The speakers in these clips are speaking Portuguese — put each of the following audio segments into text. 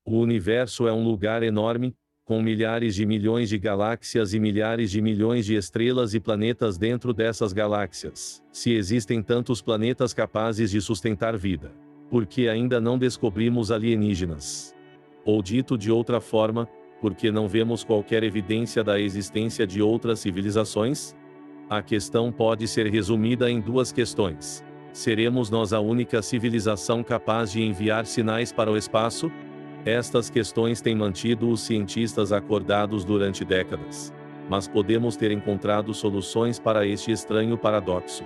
O universo é um lugar enorme, com milhares de milhões de galáxias e milhares de milhões de estrelas e planetas dentro dessas galáxias. Se existem tantos planetas capazes de sustentar vida, por que ainda não descobrimos alienígenas? Ou dito de outra forma, por que não vemos qualquer evidência da existência de outras civilizações? A questão pode ser resumida em duas questões. Seremos nós a única civilização capaz de enviar sinais para o espaço? Estas questões têm mantido os cientistas acordados durante décadas. Mas podemos ter encontrado soluções para este estranho paradoxo.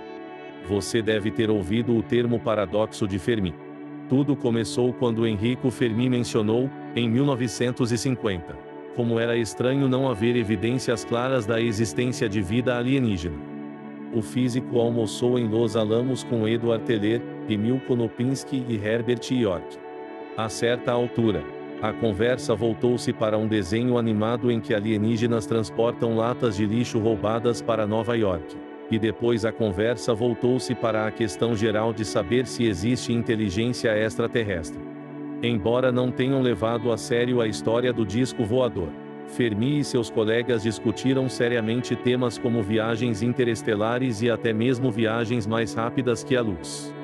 Você deve ter ouvido o termo paradoxo de Fermi. Tudo começou quando Enrico Fermi mencionou, em 1950, como era estranho não haver evidências claras da existência de vida alienígena. O físico almoçou em Los Alamos com Edward Teller, Emil Konopinski e Herbert York. A certa altura, a conversa voltou-se para um desenho animado em que alienígenas transportam latas de lixo roubadas para Nova York. E depois a conversa voltou-se para a questão geral de saber se existe inteligência extraterrestre. Embora não tenham levado a sério a história do disco voador, Fermi e seus colegas discutiram seriamente temas como viagens interestelares e até mesmo viagens mais rápidas que a luz.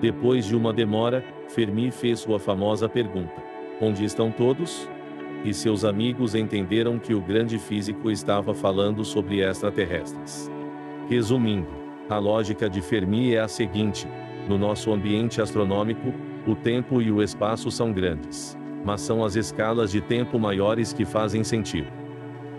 Depois de uma demora, Fermi fez sua famosa pergunta: onde estão todos? E seus amigos entenderam que o grande físico estava falando sobre extraterrestres. Resumindo, a lógica de Fermi é a seguinte: no nosso ambiente astronômico, o tempo e o espaço são grandes, mas são as escalas de tempo maiores que fazem sentido.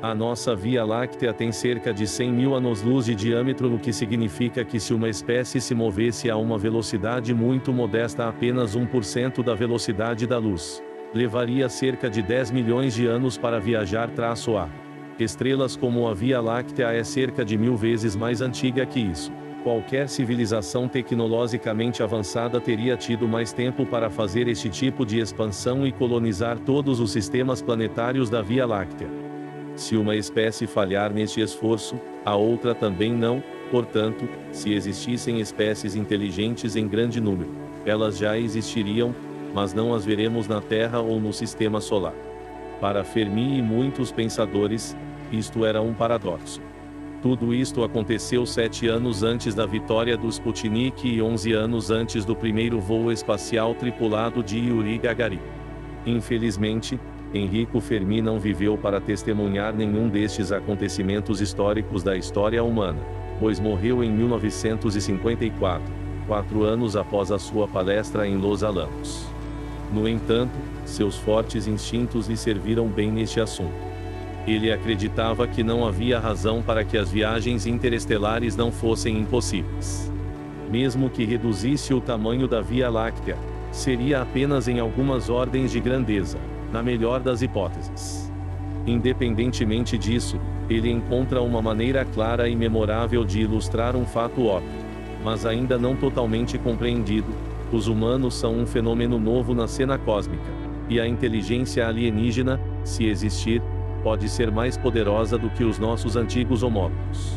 A nossa Via Láctea tem cerca de 100 mil anos-luz de diâmetro, o que significa que se uma espécie se movesse a uma velocidade muito modesta, apenas 1% da velocidade da luz, levaria cerca de 10 milhões de anos para viajar -a. Estrelas como a Via Láctea é cerca de 1000 vezes mais antiga que isso. Qualquer civilização tecnologicamente avançada teria tido mais tempo para fazer este tipo de expansão e colonizar todos os sistemas planetários da Via Láctea. Se uma espécie falhar neste esforço, a outra também não. Portanto, se existissem espécies inteligentes em grande número, elas já existiriam, mas não as veremos na Terra ou no Sistema Solar. Para Fermi e muitos pensadores, isto era um paradoxo. Tudo isto aconteceu 7 anos antes da vitória do Sputnik e 11 anos antes do primeiro voo espacial tripulado de Yuri Gagarin. Infelizmente, Enrico Fermi não viveu para testemunhar nenhum destes acontecimentos históricos da história humana, pois morreu em 1954, 4 anos após a sua palestra em Los Alamos. No entanto, seus fortes instintos lhe serviram bem neste assunto. Ele acreditava que não havia razão para que as viagens interestelares não fossem impossíveis. Mesmo que reduzisse o tamanho da Via Láctea, seria apenas em algumas ordens de grandeza, na melhor das hipóteses. Independentemente disso, ele encontra uma maneira clara e memorável de ilustrar um fato óbvio, mas ainda não totalmente compreendido: os humanos são um fenômeno novo na cena cósmica, e a inteligência alienígena, se existir, pode ser mais poderosa do que os nossos antigos homólogos.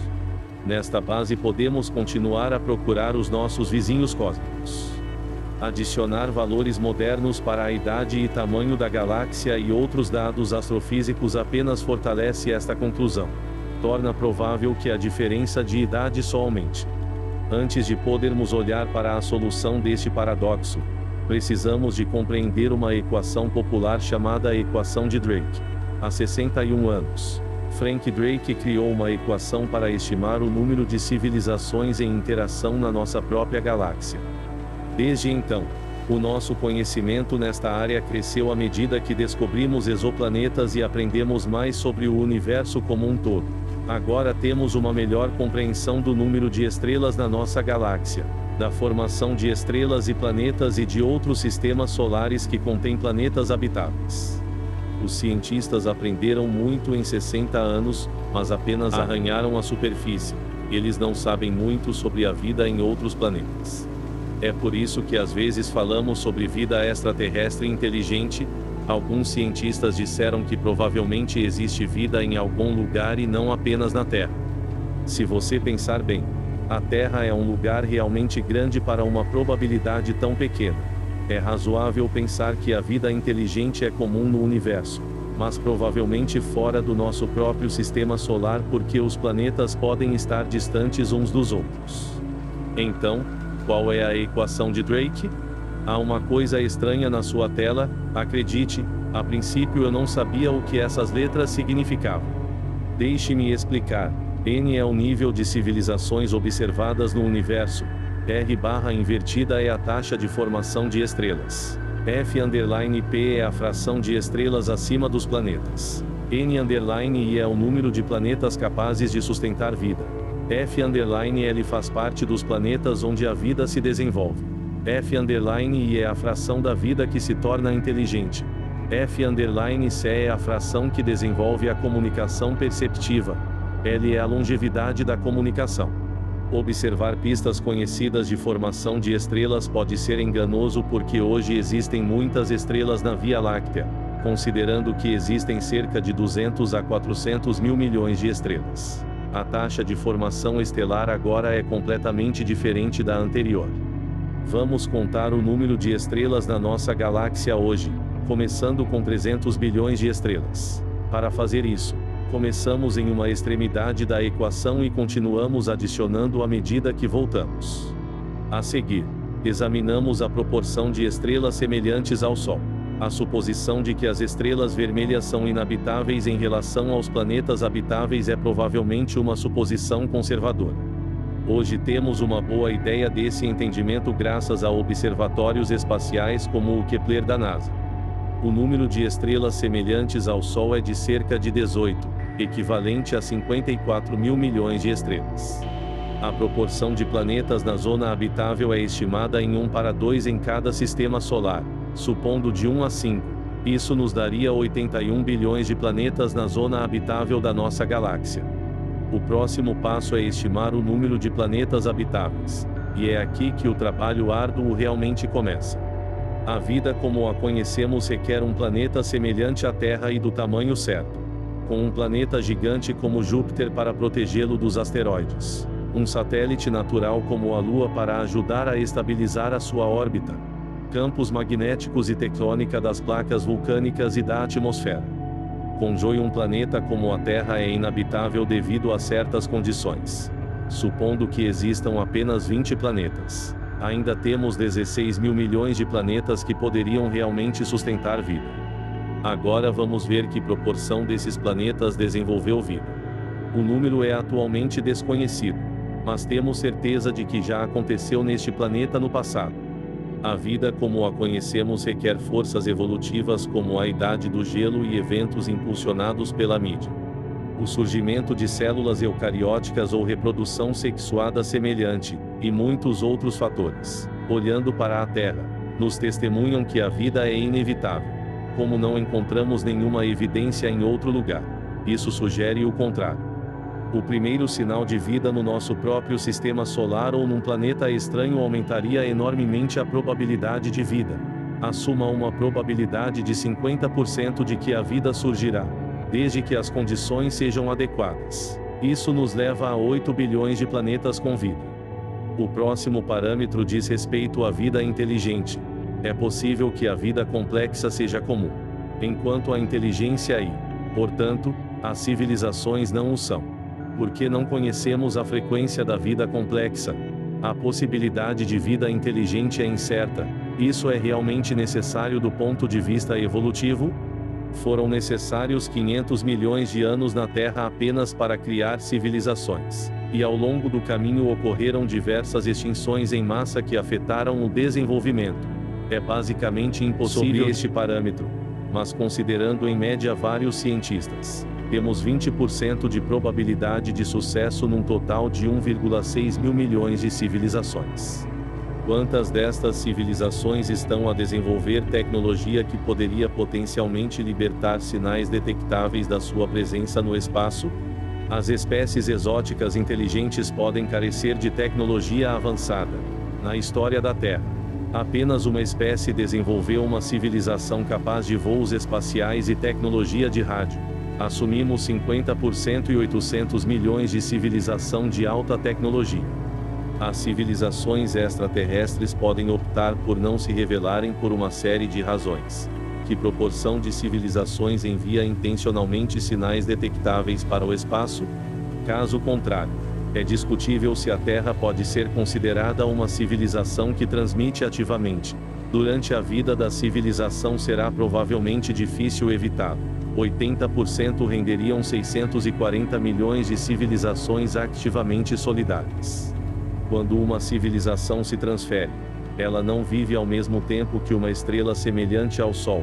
Nesta base podemos continuar a procurar os nossos vizinhos cósmicos. Adicionar valores modernos para a idade e tamanho da galáxia e outros dados astrofísicos apenas fortalece esta conclusão. Torna provável que a diferença de idade só aumente. Antes de podermos olhar para a solução deste paradoxo, precisamos de compreender uma equação popular chamada equação de Drake. Há 61 anos, Frank Drake criou uma equação para estimar o número de civilizações em interação na nossa própria galáxia. Desde então, o nosso conhecimento nesta área cresceu à medida que descobrimos exoplanetas e aprendemos mais sobre o universo como um todo. Agora temos uma melhor compreensão do número de estrelas na nossa galáxia, da formação de estrelas e planetas e de outros sistemas solares que contêm planetas habitáveis. Os cientistas aprenderam muito em 60 anos, mas apenas arranharam a superfície. Eles não sabem muito sobre a vida em outros planetas. É por isso que às vezes falamos sobre vida extraterrestre inteligente. Alguns cientistas disseram que provavelmente existe vida em algum lugar e não apenas na Terra. Se você pensar bem, a Terra é um lugar realmente grande para uma probabilidade tão pequena. É razoável pensar que a vida inteligente é comum no universo, mas provavelmente fora do nosso próprio sistema solar porque os planetas podem estar distantes uns dos outros. Então, qual é a equação de Drake? Há uma coisa estranha na sua tela, acredite, a princípio eu não sabia o que essas letras significavam. Deixe-me explicar. N é o nível de civilizações observadas no universo. R/ invertida é a taxa de formação de estrelas. F_P é a fração de estrelas acima dos planetas. N_I é o número de planetas capazes de sustentar vida. F_L faz parte dos planetas onde a vida se desenvolve. F_I é a fração da vida que se torna inteligente. F_C é a fração que desenvolve a comunicação perceptiva. L é a longevidade da comunicação. Observar pistas conhecidas de formação de estrelas pode ser enganoso porque hoje existem muitas estrelas na Via Láctea, considerando que existem cerca de 200 a 400 mil milhões de estrelas. A taxa de formação estelar agora é completamente diferente da anterior. Vamos contar o número de estrelas na nossa galáxia hoje, começando com 300 bilhões de estrelas. Para fazer isso, começamos em uma extremidade da equação e continuamos adicionando à medida que voltamos. A seguir, examinamos a proporção de estrelas semelhantes ao Sol. A suposição de que as estrelas vermelhas são inabitáveis em relação aos planetas habitáveis é provavelmente uma suposição conservadora. Hoje temos uma boa ideia desse entendimento graças a observatórios espaciais como o Kepler da NASA. O número de estrelas semelhantes ao Sol é de cerca de 18, equivalente a 54 mil milhões de estrelas. A proporção de planetas na zona habitável é estimada em 1:2 em cada sistema solar, supondo de 1 a 5. Isso nos daria 81 bilhões de planetas na zona habitável da nossa galáxia. O próximo passo é estimar o número de planetas habitáveis, e é aqui que o trabalho árduo realmente começa. A vida como a conhecemos requer um planeta semelhante à Terra e do tamanho certo. Com um planeta gigante como Júpiter para protegê-lo dos asteroides. Um satélite natural como a Lua para ajudar a estabilizar a sua órbita. Campos magnéticos e tectônica das placas vulcânicas e da atmosfera. Com um planeta como a Terra é inabitável devido a certas condições. Supondo que existam apenas 20 planetas, ainda temos 16 mil milhões de planetas que poderiam realmente sustentar vida. Agora vamos ver que proporção desses planetas desenvolveu vida. O número é atualmente desconhecido, mas temos certeza de que já aconteceu neste planeta no passado. A vida como a conhecemos requer forças evolutivas como a idade do gelo e eventos impulsionados pela mídia. O surgimento de células eucarióticas ou reprodução sexuada semelhante, e muitos outros fatores, olhando para a Terra, nos testemunham que a vida é inevitável. Como não encontramos nenhuma evidência em outro lugar, isso sugere o contrário. O primeiro sinal de vida no nosso próprio sistema solar ou num planeta estranho aumentaria enormemente a probabilidade de vida. Assuma uma probabilidade de 50% de que a vida surgirá, desde que as condições sejam adequadas. Isso nos leva a 8 bilhões de planetas com vida. O próximo parâmetro diz respeito à vida inteligente. É possível que a vida complexa seja comum, enquanto a inteligência e, portanto, as civilizações não o são. Porque não conhecemos a frequência da vida complexa. A possibilidade de vida inteligente é incerta. Isso é realmente necessário do ponto de vista evolutivo? Foram necessários 500 milhões de anos na Terra apenas para criar civilizações. E ao longo do caminho ocorreram diversas extinções em massa que afetaram o desenvolvimento. É basicamente impossível este parâmetro. Mas considerando em média vários cientistas, temos 20% de probabilidade de sucesso num total de 1,6 mil milhões de civilizações. Quantas destas civilizações estão a desenvolver tecnologia que poderia potencialmente libertar sinais detectáveis da sua presença no espaço? As espécies exóticas inteligentes podem carecer de tecnologia avançada. Na história da Terra, apenas uma espécie desenvolveu uma civilização capaz de voos espaciais e tecnologia de rádio. Assumimos 50% e 800 milhões de civilização de alta tecnologia. As civilizações extraterrestres podem optar por não se revelarem por uma série de razões. Que proporção de civilizações envia intencionalmente sinais detectáveis para o espaço? Caso contrário, é discutível se a Terra pode ser considerada uma civilização que transmite ativamente. Durante a vida da civilização será provavelmente difícil evitá-lo. 80% renderiam 640 milhões de civilizações ativamente solidárias. Quando uma civilização se transfere, ela não vive ao mesmo tempo que uma estrela semelhante ao Sol,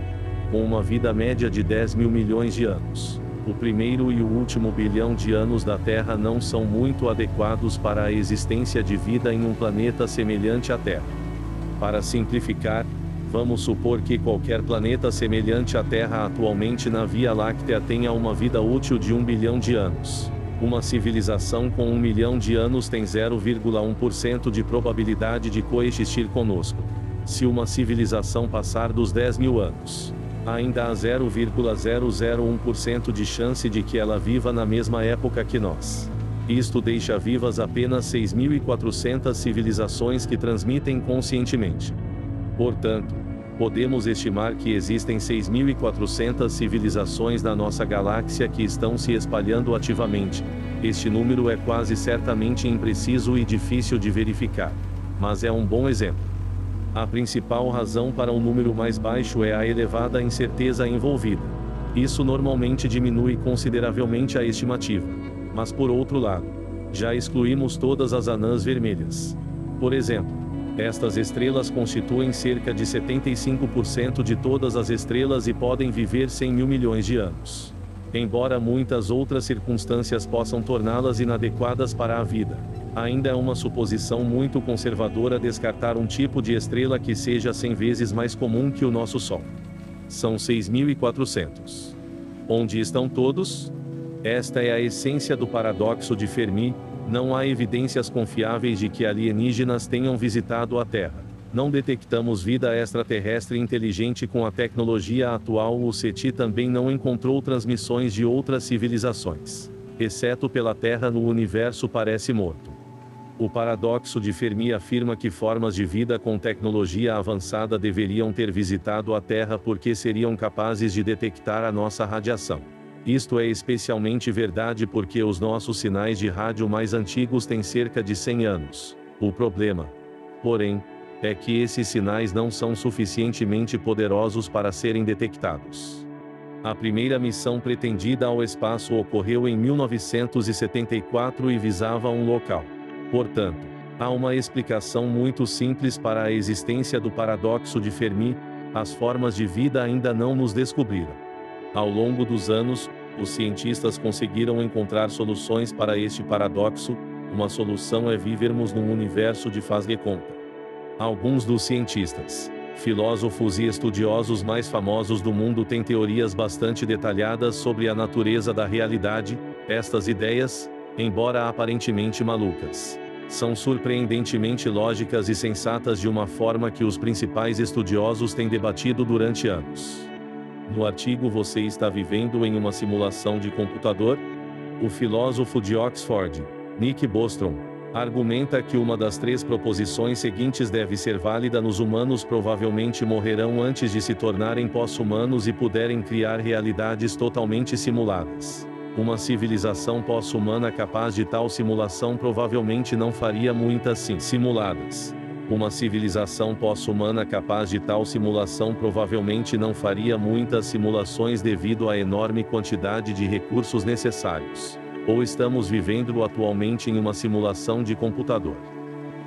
com uma vida média de 10 mil milhões de anos. O primeiro e o último bilhão de anos da Terra não são muito adequados para a existência de vida em um planeta semelhante à Terra. Para simplificar, vamos supor que qualquer planeta semelhante à Terra atualmente na Via Láctea tenha uma vida útil de 1 bilhão de anos. Uma civilização com 1 milhão de anos tem 0,1% de probabilidade de coexistir conosco. Se uma civilização passar dos 10 mil anos, ainda há 0,001% de chance de que ela viva na mesma época que nós. Isto deixa vivas apenas 6.400 civilizações que transmitem conscientemente. Portanto, podemos estimar que existem 6.400 civilizações na nossa galáxia que estão se espalhando ativamente. Este número é quase certamente impreciso e difícil de verificar, mas é um bom exemplo. A principal razão para um número mais baixo é a elevada incerteza envolvida. Isso normalmente diminui consideravelmente a estimativa. Mas por outro lado, já excluímos todas as anãs vermelhas. Por exemplo, estas estrelas constituem cerca de 75% de todas as estrelas e podem viver 100 mil milhões de anos. Embora muitas outras circunstâncias possam torná-las inadequadas para a vida, ainda é uma suposição muito conservadora descartar um tipo de estrela que seja 100 vezes mais comum que o nosso Sol. São 6.400. Onde estão todos? Esta é a essência do paradoxo de Fermi. Não há evidências confiáveis de que alienígenas tenham visitado a Terra. Não detectamos vida extraterrestre inteligente com a tecnologia atual. O SETI também não encontrou transmissões de outras civilizações. Exceto pela Terra, no universo parece morto. O paradoxo de Fermi afirma que formas de vida com tecnologia avançada deveriam ter visitado a Terra porque seriam capazes de detectar a nossa radiação. Isto é especialmente verdade porque os nossos sinais de rádio mais antigos têm cerca de 100 anos. O problema, porém, é que esses sinais não são suficientemente poderosos para serem detectados. A primeira missão pretendida ao espaço ocorreu em 1974 e visava um local. Portanto, há uma explicação muito simples para a existência do paradoxo de Fermi: as formas de vida ainda não nos descobriram. Ao longo dos anos, os cientistas conseguiram encontrar soluções para este paradoxo. Uma solução é vivermos num universo de faz-de-conta. Alguns dos cientistas, filósofos e estudiosos mais famosos do mundo têm teorias bastante detalhadas sobre a natureza da realidade. Estas ideias, embora aparentemente malucas, são surpreendentemente lógicas e sensatas de uma forma que os principais estudiosos têm debatido durante anos. No artigo Você está vivendo em uma simulação de computador? O filósofo de Oxford, Nick Bostrom, argumenta que uma das três proposições seguintes deve ser válida: nos humanos provavelmente morrerão antes de se tornarem pós-humanos e puderem criar realidades totalmente simuladas. Uma civilização pós-humana capaz de tal simulação provavelmente não faria muitas simuladas. Uma civilização pós-humana capaz de tal simulação provavelmente não faria muitas simulações devido à enorme quantidade de recursos necessários. Ou estamos vivendo atualmente em uma simulação de computador?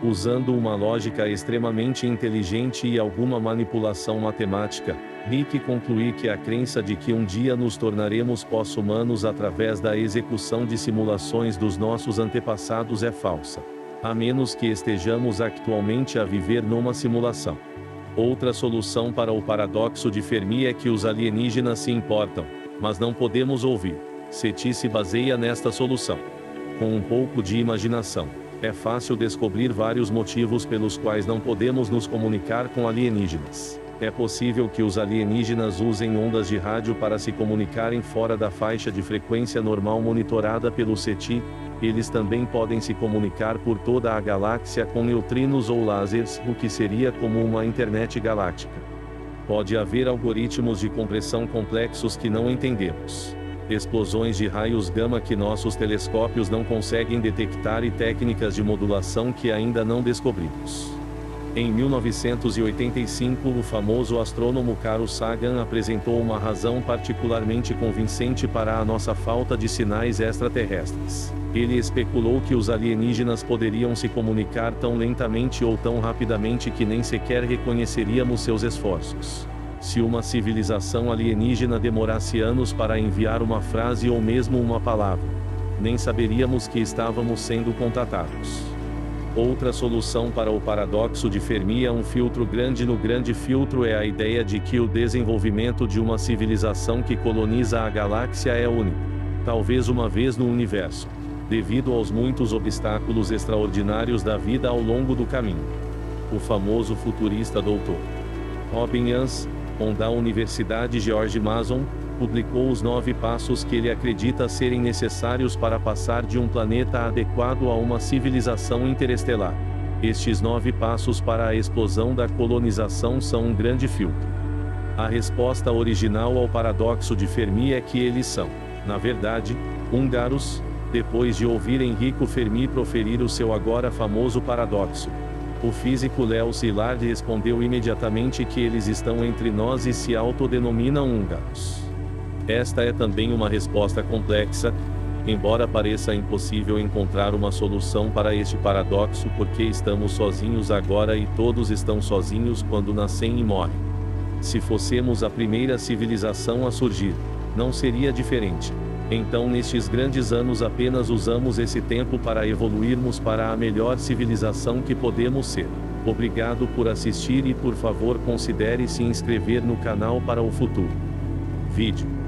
Usando uma lógica extremamente inteligente e alguma manipulação matemática, Nick conclui que a crença de que um dia nos tornaremos pós-humanos através da execução de simulações dos nossos antepassados é falsa. A menos que estejamos atualmente a viver numa simulação. Outra solução para o paradoxo de Fermi é que os alienígenas se importam, mas não podemos ouvir. SETI se baseia nesta solução. Com um pouco de imaginação, é fácil descobrir vários motivos pelos quais não podemos nos comunicar com alienígenas. É possível que os alienígenas usem ondas de rádio para se comunicarem fora da faixa de frequência normal monitorada pelo SETI. Eles também podem se comunicar por toda a galáxia com neutrinos ou lasers, o que seria como uma internet galáctica. Pode haver algoritmos de compressão complexos que não entendemos. Explosões de raios gama que nossos telescópios não conseguem detectar e técnicas de modulação que ainda não descobrimos. Em 1985, o famoso astrônomo Carl Sagan apresentou uma razão particularmente convincente para a nossa falta de sinais extraterrestres. Ele especulou que os alienígenas poderiam se comunicar tão lentamente ou tão rapidamente que nem sequer reconheceríamos seus esforços. Se uma civilização alienígena demorasse anos para enviar uma frase ou mesmo uma palavra, nem saberíamos que estávamos sendo contatados. Outra solução para o paradoxo de Fermi é um filtro grande. No grande filtro é a ideia de que o desenvolvimento de uma civilização que coloniza a galáxia é único, talvez uma vez no universo, devido aos muitos obstáculos extraordinários da vida ao longo do caminho. O famoso futurista Dr. Robin Young, da Universidade George Mason, publicou os 9 passos que ele acredita serem necessários para passar de um planeta adequado a uma civilização interestelar. Estes 9 passos para a explosão da colonização são um grande filtro. A resposta original ao paradoxo de Fermi é que eles são, na verdade, húngaros. Depois de ouvir Enrico Fermi proferir o seu agora famoso paradoxo, o físico Léo Szilard respondeu imediatamente que eles estão entre nós e se autodenominam húngaros. Esta é também uma resposta complexa, embora pareça impossível encontrar uma solução para este paradoxo porque estamos sozinhos agora e todos estão sozinhos quando nascem e morrem. Se fôssemos a primeira civilização a surgir, não seria diferente. Então nestes grandes anos apenas usamos esse tempo para evoluirmos para a melhor civilização que podemos ser. Obrigado por assistir e por favor considere se inscrever no canal para o futuro vídeo.